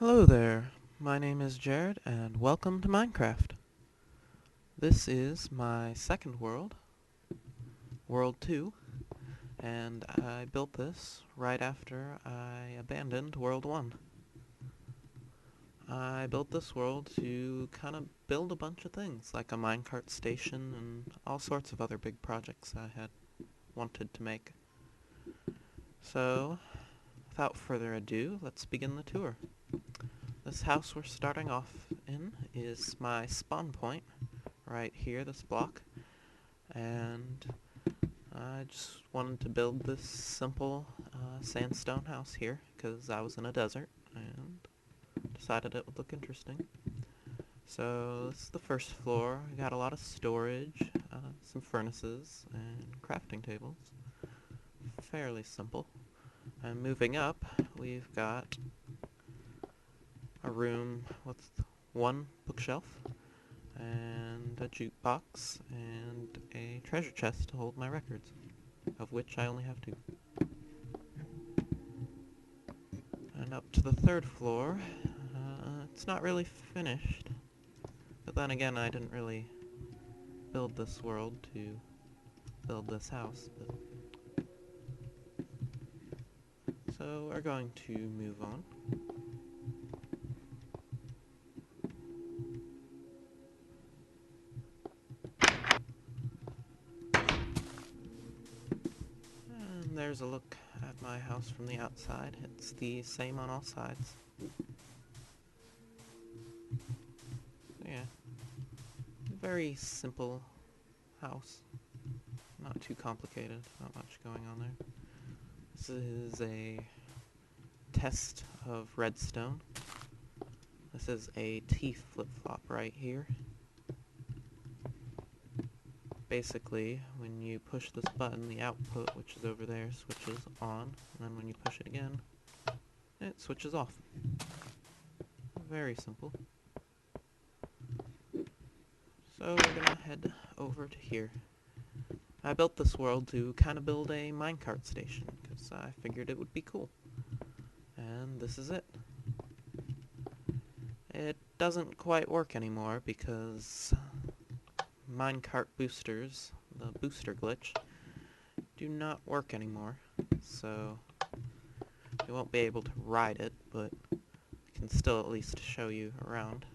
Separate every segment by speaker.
Speaker 1: Hello there, my name is Jared and welcome to Minecraft. This is my second world, World 2, and I built this right after I abandoned World 1. I built this world to kind of build a bunch of things, like a minecart station and all sorts of other big projects I had wanted to make. So, without further ado, let's begin the tour. This house we're starting off in is my spawn point, right here, this block, and I just wanted to build this simple sandstone house here, because I was in a desert, and decided it would look interesting. So this is the first floor. We got a lot of storage, some furnaces, and crafting tables. Fairly simple. And moving up, we've got a room with one bookshelf, and a jukebox, and a treasure chest to hold my records, of which I only have two. And up to the third floor, it's not really finished, but then again I didn't really build this world to build this house, but so we're going to move on. And there's a look at my house from the outside. It's the same on all sides. Yeah, very simple house. Not too complicated, not much going on there. This is a test of redstone. This is a teeth flip-flop right here. Basically, when you push this button, the output, which is over there, switches on, and then when you push it again, it switches off. Very simple. So we're gonna head over to here. I built this world to kind of build a minecart station, because I figured it would be cool. And this is it. It doesn't quite work anymore because minecart boosters, the booster glitch, do not work anymore. So you won't be able to ride it, but I can still at least show you around.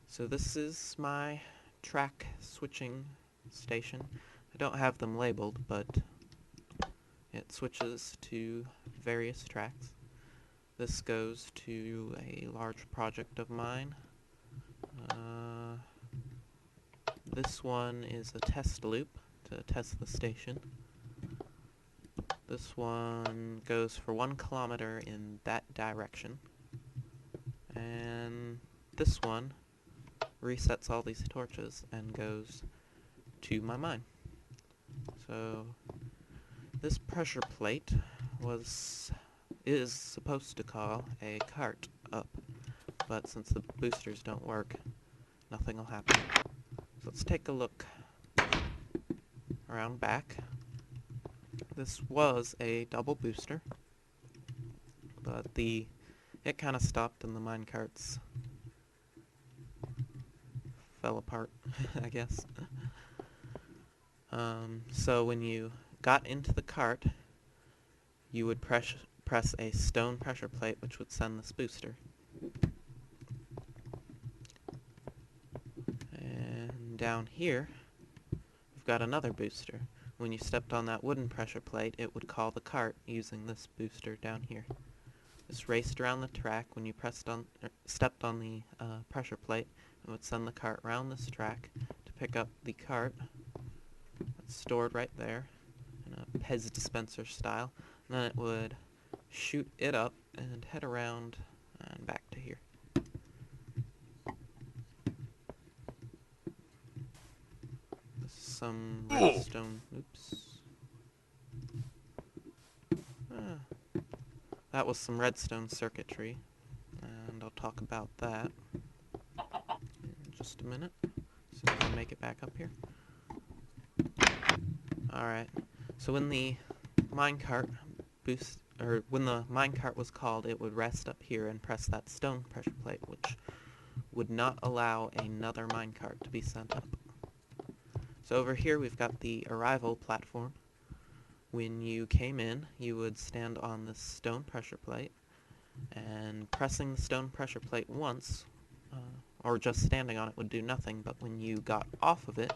Speaker 1: So this is my track switching station. I don't have them labeled, but it switches to various tracks. This goes to a large project of mine. This one is a test loop to test the station. This one goes for 1 kilometer in that direction. And this one resets all these torches and goes to my mine. So this pressure plate is supposed to call a cart up, but since the boosters don't work, nothing will happen. So let's take a look around back. This was a double booster, but it kind of stopped and the minecarts fell apart, I guess. So when you got into the cart, you would press a stone pressure plate, which would send this booster. And down here, we've got another booster. When you stepped on that wooden pressure plate, it would call the cart using this booster down here. This raced around the track. When you stepped on the pressure plate, it would send the cart around this track to pick up the cart that's stored right there in a Pez dispenser style. And then it would shoot it up and head around and back to here. This is some redstone. Oops. That was some redstone circuitry, and I'll talk about that in just a minute. So I can make it back up here. Alright, so when the minecart or when the minecart was called, it would rest up here and press that stone pressure plate, which would not allow another minecart to be sent up. So over here we've got the arrival platform. When you came in, you would stand on this stone pressure plate, and pressing the stone pressure plate once, or just standing on it would do nothing, but when you got off of it,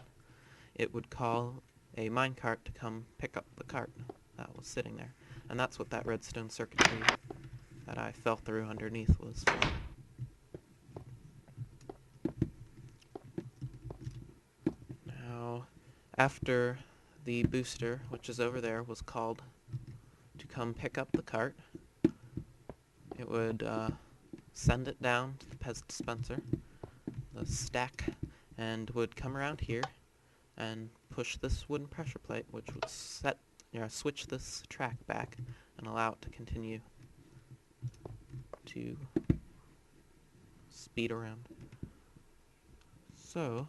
Speaker 1: it would call a minecart to come pick up the cart that was sitting there. And that's what that redstone circuitry that I fell through underneath was for. Now, after the booster, which is over there, was called to come pick up the cart, it would send it down to the Pez dispenser, the stack, and would come around here and push this wooden pressure plate, which would switch this track back and allow it to continue to speed around. So,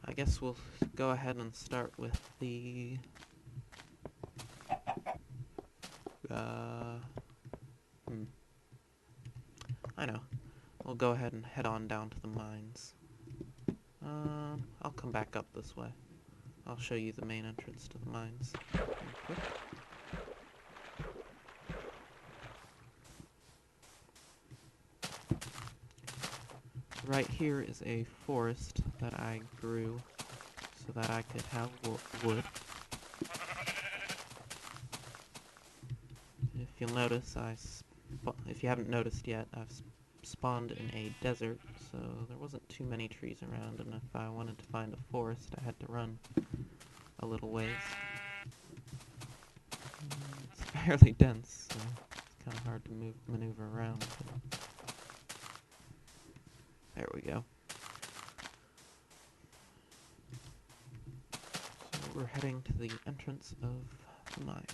Speaker 1: I guess we'll go ahead and start with the I know. We'll go ahead and head on down to the mines. I'll come back up this way. I'll show you the main entrance to the mines real quick. Right here is a forest that I grew so that I could have wood. If you'll notice, if you haven't noticed yet, I've spawned in a desert, so there wasn't too many trees around, and if I wanted to find a forest, I had to run a little ways. It's fairly dense, so it's kind of hard to maneuver around. There we go. So we're heading to the entrance of the mines.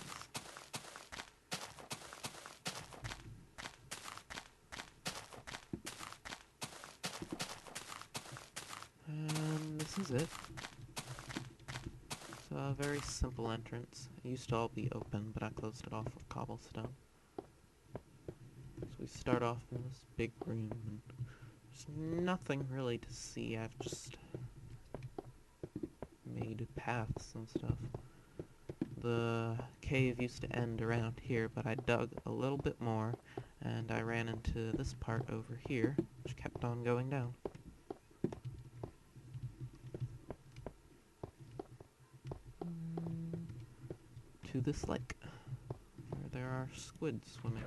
Speaker 1: And this is it. It's a very simple entrance. It used to all be open, but I closed it off with cobblestone. So we start off in this big room, and there's nothing really to see. I've just made paths and stuff. The cave used to end around here, but I dug a little bit more, and I ran into this part over here, which kept on going down. To this lake, where there are squid swimming.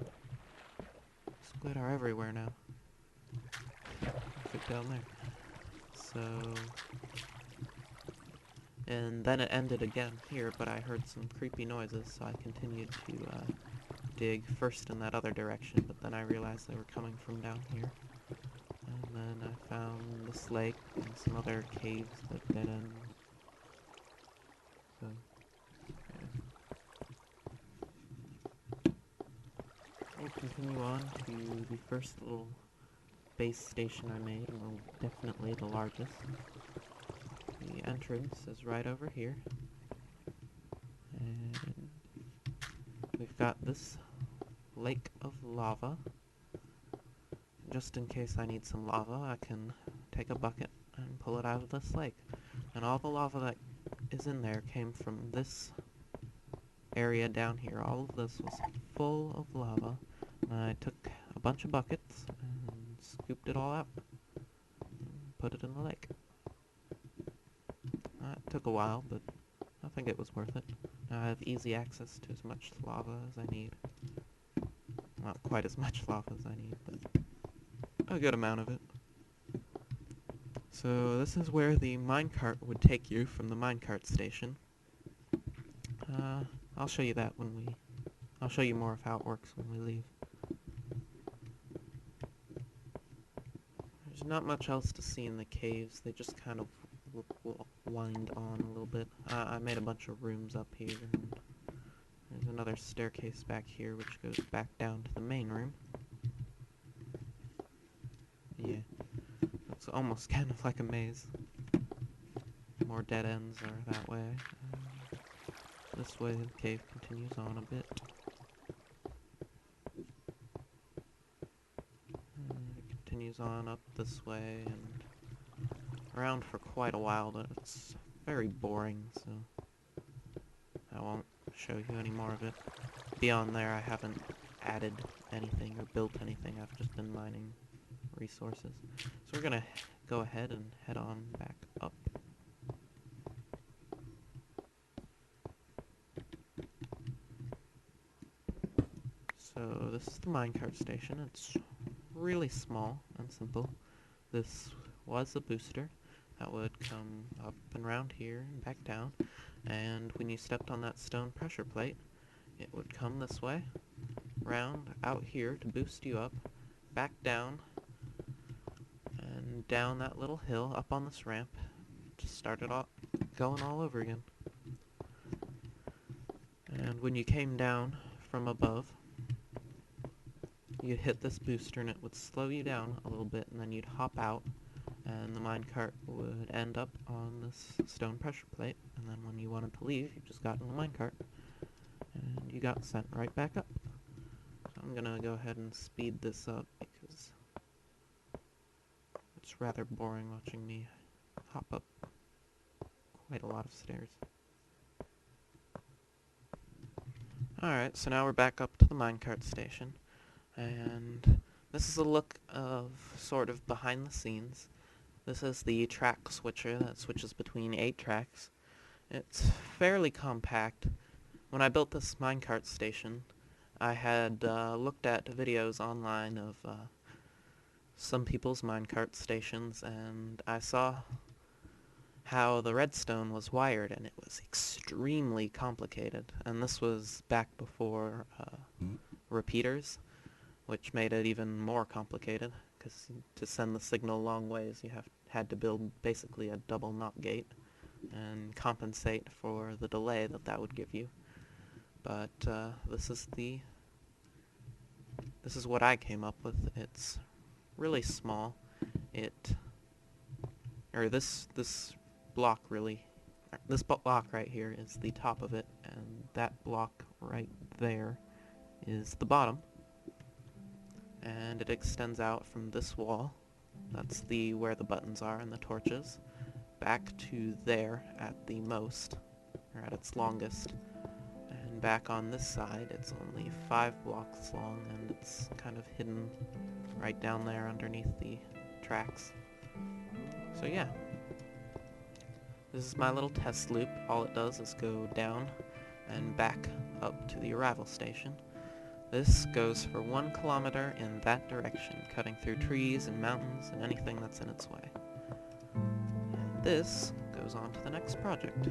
Speaker 1: Squid are everywhere now. Look down there. So, and then it ended again here, but I heard some creepy noises, so I continued to dig first in that other direction, but then I realized they were coming from down here. And then I found this lake and some other caves that dead end. So, we'll continue on to the first little base station I made, and definitely the largest. The entrance is right over here. And we've got this lake of lava. Just in case I need some lava, I can take a bucket and pull it out of this lake. And all the lava that is in there came from this area down here. All of this was full of lava. And I took a bunch of buckets and scooped it all out and put it in the lake. It took a while, but I think it was worth it. Now I have easy access to as much lava as I need. Not quite as much lava as I need, but a good amount of it. So this is where the minecart would take you from the minecart station. I'll show you that I'll show you more of how it works when we leave. There's not much else to see in the caves. They just kind of wind on a little bit. I made a bunch of rooms up here, and there's another staircase back here which goes back down to the main room. Yeah, it's almost kind of like a maze. More dead ends are that way. This way the cave continues on a bit. continues on up this way and around for quite a while, but it's very boring, so I won't show you any more of it. Beyond there, I haven't added anything or built anything. I've just been mining resources. So we're gonna go ahead and head on back up. So this is the minecart station. It's really small and simple. This was a booster that would come up and around here and back down, and when you stepped on that stone pressure plate, it would come this way, round out here to boost you up, back down, and down that little hill, up on this ramp, just started off going all over again. And when you came down from above, you'd hit this booster and it would slow you down a little bit, and then you'd hop out, and the minecart would end up on this stone pressure plate, and then when you wanted to leave, you just got in the minecart, and you got sent right back up. So I'm gonna go ahead and speed this up, because it's rather boring watching me hop up quite a lot of stairs. Alright, so now we're back up to the minecart station, and this is a look of sort of behind the scenes. This is the track switcher that switches between 8 tracks. It's fairly compact. When I built this minecart station, I had looked at videos online of some people's minecart stations, and I saw how the redstone was wired, and it was extremely complicated. And this was back before repeaters, which made it even more complicated, because to send the signal long ways you had to build basically a double NOT gate and compensate for the delay that would give you. But this is what I came up with. It's really small. This block right here is the top of it, and that block right there is the bottom. And it extends out from this wall, that's where the buttons are and the torches, back to there at the most, or at its longest. And back on this side, it's only 5 blocks long, and it's kind of hidden right down there underneath the tracks. So yeah, this is my little test loop. All it does is go down and back up to the arrival station. This goes for 1 kilometer in that direction, cutting through trees and mountains and anything that's in its way. And this goes on to the next project.